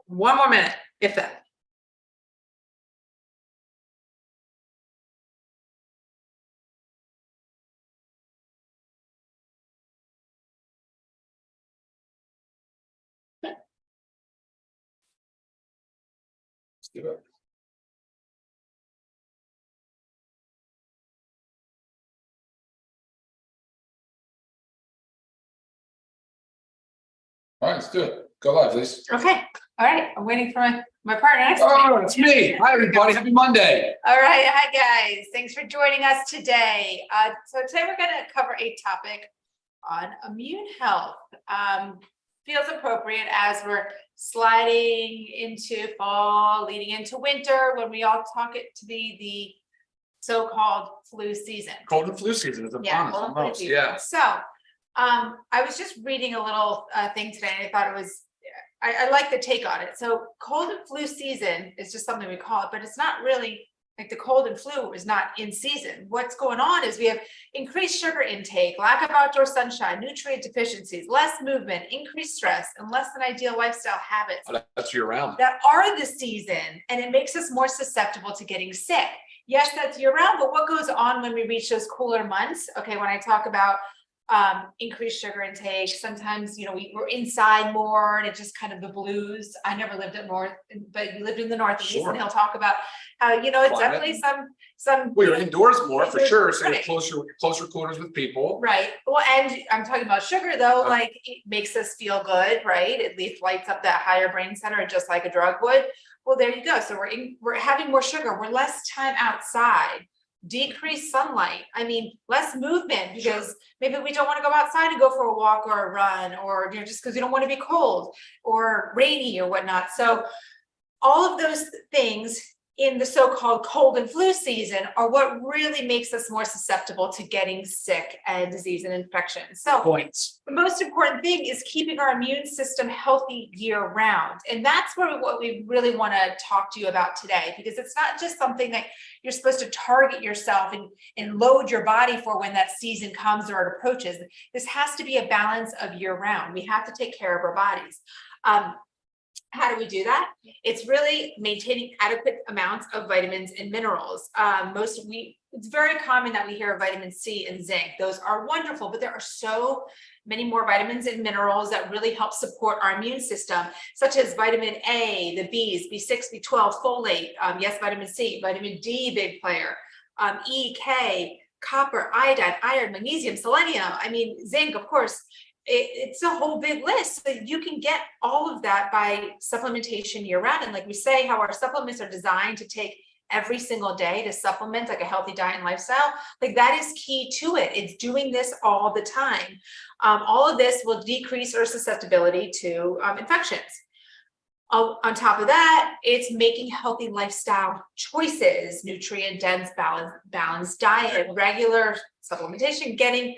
one more minute, if that. Let's do it. All right, let's do it. Go live, please. Okay. All right. I'm waiting for my partner next to me. Oh, it's me. Hi, everybody. Happy Monday. All right. Hi, guys. Thanks for joining us today. So today we're going to cover a topic on immune health. Feels appropriate as we're sliding into fall, leading into winter, when we all talk it to be the so-called flu season. Cold and flu season is upon us almost. Yeah. So I was just reading a little thing today, and I thought it was, I like the take on it. So cold and flu season is just something we call it, but it's not really like the cold and flu is not in season. What's going on is we have increased sugar intake, lack of outdoor sunshine, nutrient deficiencies, less movement, increased stress, and less than ideal lifestyle habits. Oh, that's year round. That are the season, and it makes us more susceptible to getting sick. Yes, that's year round, but what goes on when we reach those cooler months? Okay, when I talk about increased sugar intake, sometimes, we're inside more and it's just kind of the blues. I never lived up north, but you lived in the Northeast. Sure. And he'll talk about how, it's Climate. definitely some. Well, you're indoors more for sure, so Right. you're closer quarters with people. Right. Well, and I'm talking about sugar though, like it makes us feel good, right? At least lights up that higher brain center, just like a drug would. Well, there you go. So we're having more sugar. We're less time outside. Decreased sunlight. I mean, less movement because maybe we don't want to go outside and go for a walk or a run, or just because we don't want to be cold or rainy or whatnot. So all of those things in the so-called cold and flu season are what really makes us more susceptible to getting sick and disease and infection. So Points. the most important thing is keeping our immune system healthy year round. And that's what we really want to talk to you about today, because it's not just something that you're supposed to target yourself and load your body for when that season comes or it approaches. This has to be a balance of year round. We have to take care of our bodies. How do we do that? It's really maintaining adequate amounts of vitamins and minerals. It's very common that we hear of vitamin C and zinc. Those are wonderful, but there are so many more vitamins and minerals that really help support our immune system, such as vitamin A, the Bs, B6, B12, folate, yes, vitamin C, vitamin D, big player, E, K, copper, iodine, iron, magnesium, selenium. I mean, zinc, of course. It's a whole big list. So you can get all of that by supplementation year round. And like we say, how our supplements are designed to take every single day to supplement like a healthy diet and lifestyle, like that is key to it. It's doing this all the time. All of this will decrease our susceptibility to infections. On top of that, it's making healthy lifestyle choices, nutrient dense, balanced diet, regular supplementation, getting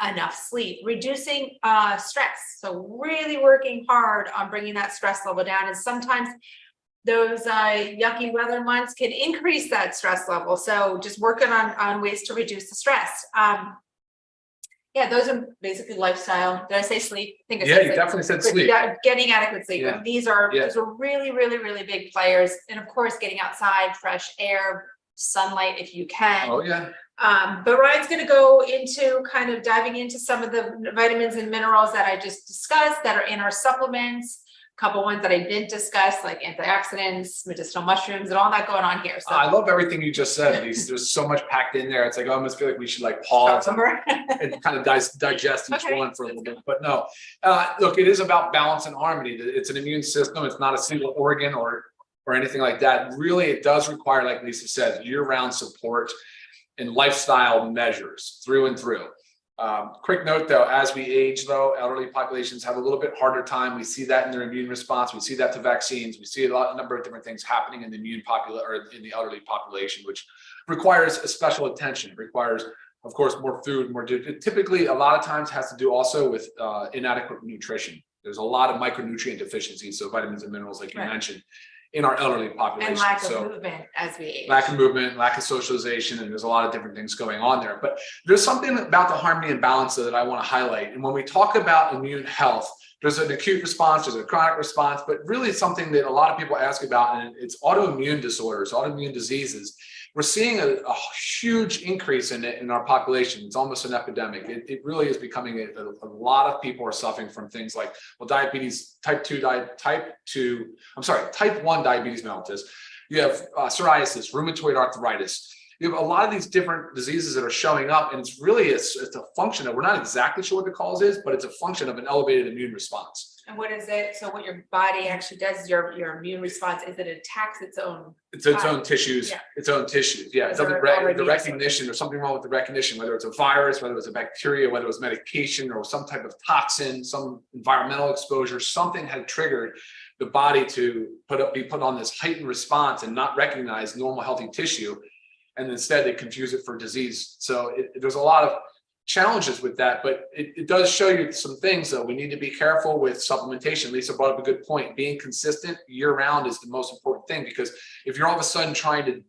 enough sleep, reducing stress. So really working hard on bringing that stress level down. And sometimes those yucky weather months can increase that stress level. So just working on ways to reduce the stress. Yeah, those are basically lifestyle. Did I say sleep? I think I said You definitely said sleep. Getting adequate sleep. Yeah. These are really, really, really big players. And of course, getting outside, fresh air, sunlight if you can. Oh yeah. But Ryan's going to go into kind of diving into some of the vitamins and minerals that I just discussed that are in our supplements. A couple ones that I didn't discuss, like antioxidants, medicinal mushrooms, and all that going on here. So I love everything you just said. There's so much packed in there. It's like I almost feel like we should like pause and kind of digest each one for a little bit. But no, look, it is about balance and harmony. It's an immune system. It's not a single organ or anything like that. Really, it does require, like Lisa said, year-round support and lifestyle measures through and through. Quick note though, as we age though, elderly populations have a little bit harder time. We see that in their immune response. We see that to vaccines. We see a number of different things happening in the in the elderly population, which requires a special attention. It requires, of course, more food, it typically a lot of times has to do also with inadequate nutrition. There's a lot of micronutrient deficiencies, so vitamins and minerals, like you mentioned, in our elderly population. And lack of So movement as we age. lack of movement, lack of socialization, and there's a lot of different things going on there. But there's something about the harmony and balance that I want to highlight. And when we talk about immune health, there's an acute response, there's a chronic response, but really it's something that a lot of people ask about, and it's autoimmune disorders, autoimmune diseases. We're seeing a huge increase in it in our population. It's almost an epidemic. It really is becoming a lot of people are suffering from things like, well, diabetes, type 1 diabetes mellitus. You have psoriasis, rheumatoid arthritis. You have a lot of these different diseases that are showing up, and it's really, it's a function of, we're not exactly sure what the cause is, but it's a function of an elevated immune response. And what is it? So what your body actually does, your immune response, is it attacks its own tissues, Yeah. its own tissues. Yeah, it doesn't the recognition, there's something wrong with the recognition, whether it's a virus, whether it's a bacteria, whether it was medication or some type of toxin, some environmental exposure, something had triggered the body to be put on this heightened response and not recognize normal healthy tissue. And instead they confuse it for disease. So there's a lot of challenges with that, but it does show you some things though. We need to be careful with supplementation. Lisa brought up a good point. Being consistent year round is the most important thing, because if you're all of a sudden trying to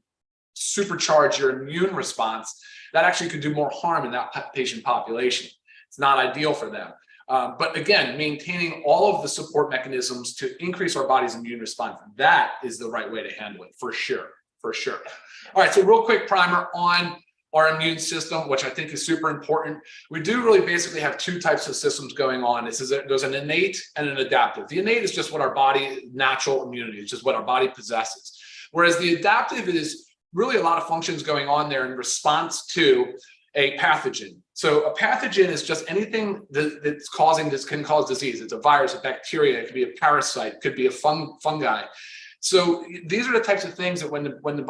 supercharge your immune response, that actually could do more harm in that patient population. It's not ideal for them. But again, maintaining all of the support mechanisms to increase our body's immune response, that is the right way to handle it, for sure, for sure. All right, so real quick primer on our immune system, which I think is super important. We do really basically have two types of systems going on. There's an innate and an adaptive. The innate is just what our body, natural immunity, it's just what our body possesses. Whereas the adaptive is really a lot of functions going on there in response to a pathogen. So a pathogen is just anything that's causing this, can cause disease. It's a virus, a bacteria, it could be a parasite, it could be a fungi. So these are the types of things that when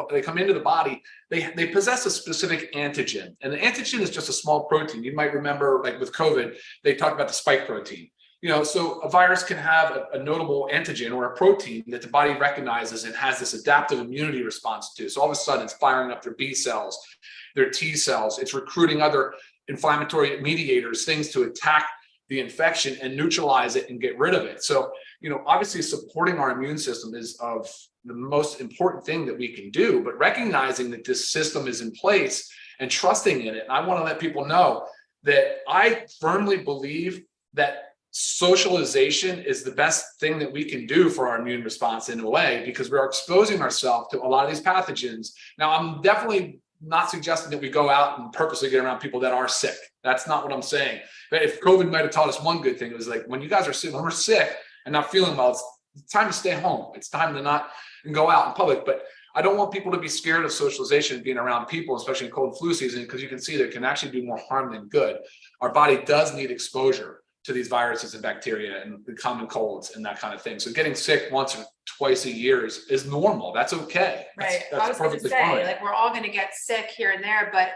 they come into the body, they possess a specific antigen. And the antigen is just a small protein. You might remember, like with COVID, they talked about the spike protein. So a virus can have a notable antigen or a protein that the body recognizes and has this adaptive immunity response to. So all of a sudden it's firing up their B cells, their T cells, it's recruiting other inflammatory mediators, things to attack the infection and neutralize it and get rid of it. So, obviously supporting our immune system is of the most important thing that we can do, but recognizing that this system is in place and trusting in it. And I want to let people know that I firmly believe that socialization is the best thing that we can do for our immune response in a way, because we're exposing ourselves to a lot of these pathogens. Now, I'm definitely not suggesting that we go out and purposely get around people that are sick. That's not what I'm saying. But if COVID might have taught us one good thing, it was like, when you guys are sick, when we're sick and not feeling well, it's time to stay home. It's time to not go out in public. But I don't want people to be scared of socialization and being around people, especially in cold and flu season, because you can see that it can actually do more harm than good. Our body does need exposure to these viruses and bacteria and the common colds and that kind of thing. So getting sick once or twice a year is normal. That's okay. Right. That's I was going to perfectly say, fine. like, we're all going to get sick here and there, but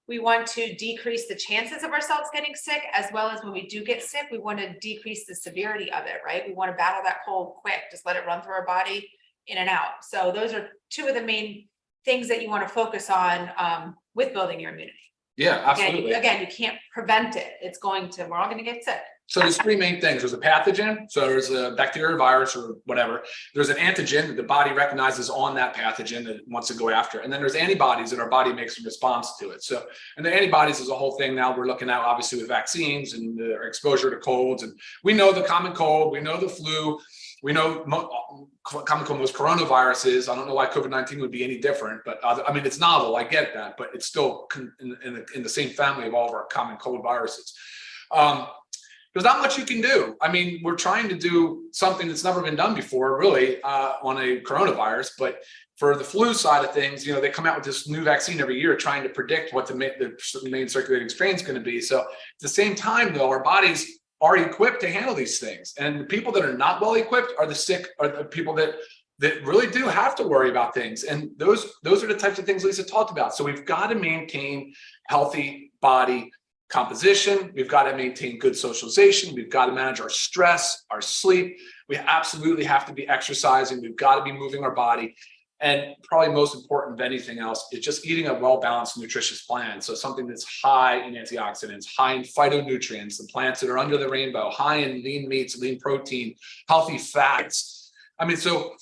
we want to decrease the chances of ourselves getting sick, as well as when we do get sick, we want to decrease the severity of it, right? We want to battle that cold quick, just let it run through our body in and out. So those are two of the main things that you want to focus on with building your immunity. Yeah, absolutely. Again, you can't prevent it. We're all going to get sick. So there's three main things. There's a pathogen. So there's a bacteria, virus, or whatever. There's an antigen that the body recognizes on that pathogen that it wants to go after. And then there's antibodies that our body makes in response to it. So, and the antibodies is a whole thing now we're looking at, obviously, with vaccines and the exposure to colds. And we know the common cold, we know the flu, we know common cold, most coronaviruses. I don't know why COVID-19 would be any different, but it's novel. I get that, but it's still in the same family of all of our common cold viruses. There's not much you can do. We're trying to do something that's never been done before, really, on a coronavirus. But for the flu side of things, they come out with this new vaccine every year, trying to predict what the main circulating strain is going to be. So at the same time, though, our bodies are equipped to handle these things. And the people that are not well equipped are the sick, are the people that really do have to worry about things. And those are the types of things Lisa talked about. So we've got to maintain healthy body composition. We've got to maintain good socialization. We've got to manage our stress, our sleep. We absolutely have to be exercising. We've got to be moving our body. And probably most important than anything else is just eating a well-balanced, nutritious plan. So something that's high in antioxidants, high in phytonutrients, the plants that are under the rainbow, high in lean meats, lean protein, healthy fats. So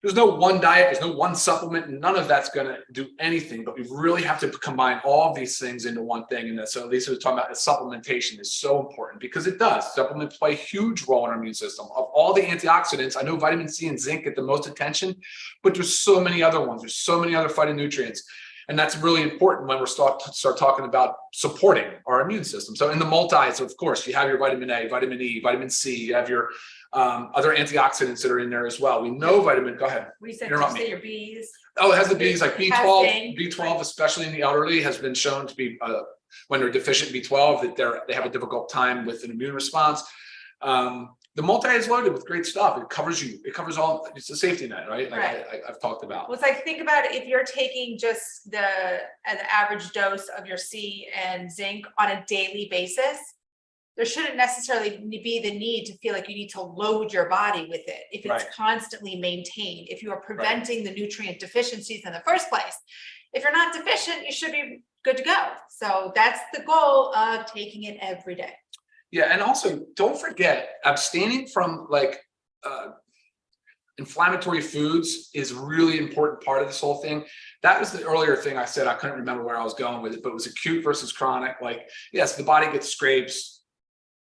there's no one diet, there's no one supplement, and none of that's going to do anything, but we really have to combine all of these things into one thing. And so Lisa was talking about supplementation is so important because it does. Supplements play a huge role in our immune system. Of all the antioxidants, I know vitamin C and zinc get the most attention, but there's so many other ones. There's so many other phytonutrients. And that's really important when we're start talking about supporting our immune system. So in the multis, of course, you have your vitamin A, vitamin E, vitamin C, you have your other antioxidants that are in there as well. We know vitamin, go ahead. We said, your B's. Oh, it has the B's, like B12, B12, especially in the elderly, has been shown to be, when they're deficient B12, that they have a difficult time with an immune response. The multi is loaded with great stuff. It covers you. It covers all. It's a safety net, right? Like I've talked about. Well, it's like, think about it. If you're taking just the average dose of your C and zinc on a daily basis, there shouldn't necessarily be the need to feel like you need to load your body with it if it's constantly maintained. If you are preventing the nutrient deficiencies in the first place, if you're not deficient, you should be good to go. So that's the goal of taking it every day. Yeah, and also don't forget, abstaining from like inflammatory foods is a really important part of this whole thing. That was the earlier thing I said. I couldn't remember where I was going with it, but it was acute versus chronic. Like, yes, the body gets scrapes,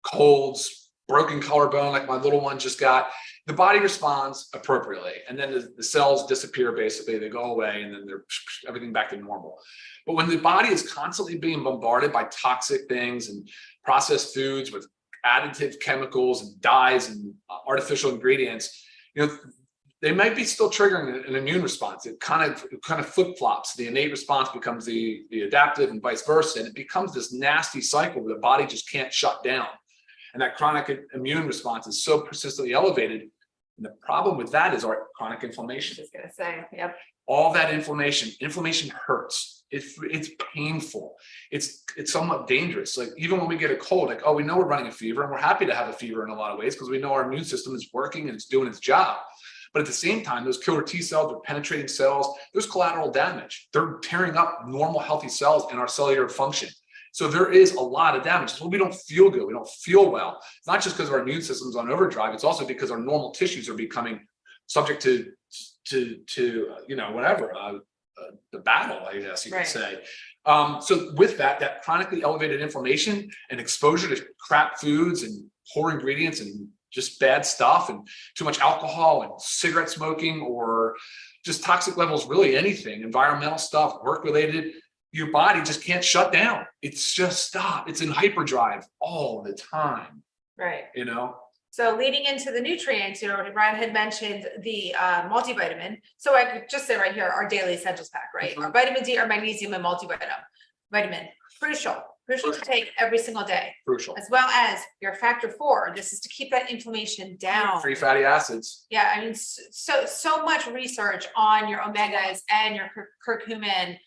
colds, broken collarbone, like my little one just got. The body responds appropriately, and then the cells disappear. Basically, they go away, and then they're everything back to normal. But when the body is constantly being bombarded by toxic things and processed foods with additive chemicals and dyes and artificial ingredients, you know, they might be still triggering an immune response. It kind of flip-flops. The innate response becomes the adaptive and vice versa, and it becomes this nasty cycle where the body just can't shut down. And that chronic immune response is so persistently elevated. And the problem with that is our chronic inflammation. Just gonna say, yep. All that inflammation hurts. It's painful. It's somewhat dangerous. Like even when we get a cold, like, oh, we know we're running a fever, and we're happy to have a fever in a lot of ways because we know our immune system is working and it's doing its job. But at the same time, those killer T cells are penetrating cells. There's collateral damage. They're tearing up normal, healthy cells in our cellular function. So there is a lot of damage. So we don't feel good. We don't feel well. It's not just because our immune system's on overdrive. It's also because our normal tissues are becoming subject to you know, whatever, the battle, I guess you could say. So with that chronically elevated inflammation and exposure to crap foods and poor ingredients and just bad stuff and too much alcohol and cigarette smoking or just toxic levels, really anything, environmental stuff, work-related, your body just can't shut down. It's just stop. It's in hyperdrive all the time. Right. You know? So leading into the nutrients, you know, Ryan had mentioned the multivitamin. So I could just say right here, our daily essentials pack, right? Our vitamin D, our magnesium, and multivitamin, crucial to take every single day. Crucial. As well as your factor 4. This is to keep that inflammation down. Free fatty acids. Yeah, I mean, so much research on your omegas and your curcumin,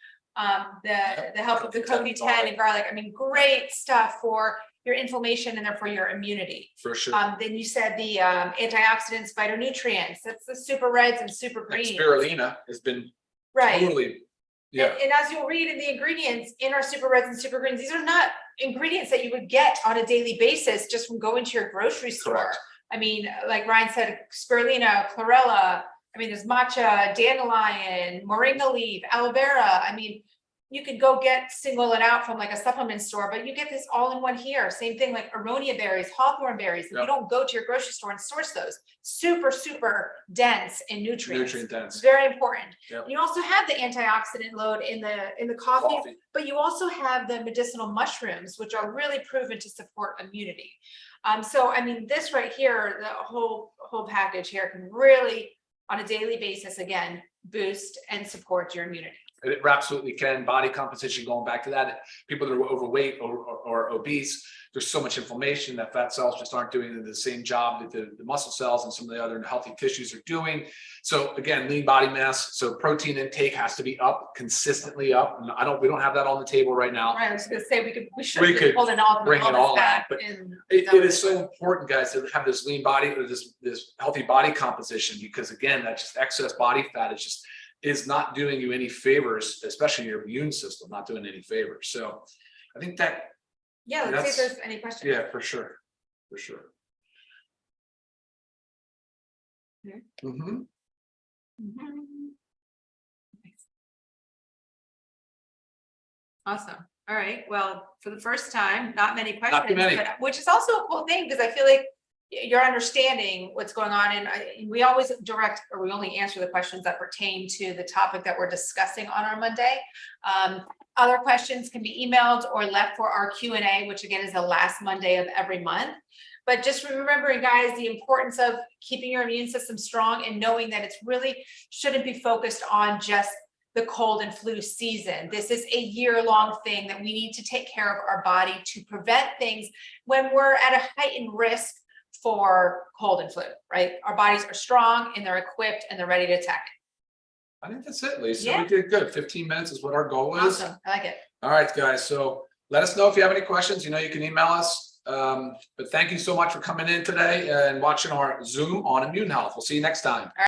the help of the CoQ10 and garlic. I mean, great stuff for your inflammation and therefore your immunity. For sure. Then you said the antioxidants, phytonutrients. That's the super reds and super greens. Like spirulina has been totally, yeah. And as you'll read in the ingredients in our super reds and super greens, these are not ingredients that you would get on a daily basis just from going to your grocery store. Correct. I mean, like Ryan said, spirulina, chlorella. I mean, there's matcha, dandelion, moringa leaf, aloe vera. I mean, you could go single it out from like a supplement store, but you get this all in one here. Same thing like aronia berries, hawthorn berries. You don't go to your grocery store and source those. Super, super dense in nutrients. Nutrient dense. Very important. Yep. You also have the antioxidant load in the coffee, but you also have the medicinal mushrooms, which are really proven to support immunity. So I mean, this right here, the whole package here can really, on a daily basis, again, boost and support your immunity. It absolutely can. Body composition, going back to that, people that are overweight or obese, there's so much inflammation that fat cells just aren't doing the same job that the muscle cells and some of the other healthy tissues are doing. So again, lean body mass. So protein intake has to be up, consistently up. And we don't have that on the table right now. Right, I was going to say we should bring it all out. But it is so important, guys, to have this lean body or this healthy body composition, because again, that just excess body fat is not doing you any favors, especially your immune system, not doing any favors. So I think that. Yeah, let's see if there's any questions. Yeah, for sure. For sure. Mm-hmm. Mhm. Awesome. All right. Well, for the first time, not many questions, Not too many. but which is also a cool thing because I feel like you're understanding what's going on, and we always direct, or we only answer the questions that pertain to the topic that we're discussing on our Monday. Other questions can be emailed or left for our Q&A, which again is the last Monday of every month. But just remembering, guys, the importance of keeping your immune system strong and knowing that it's really shouldn't be focused on just the cold and flu season. This is a year-long thing that we need to take care of our body to prevent things when we're at a heightened risk for cold and flu, right? Our bodies are strong and they're equipped and they're ready to attack it. I think that's it, Lisa. Yeah. We did good. 15 minutes is what our goal is. Awesome. I like it. All right, guys. So let us know if you have any questions. You know, you can email us. But thank you so much for coming in today and watching our Zoom on immune health. We'll see you next time.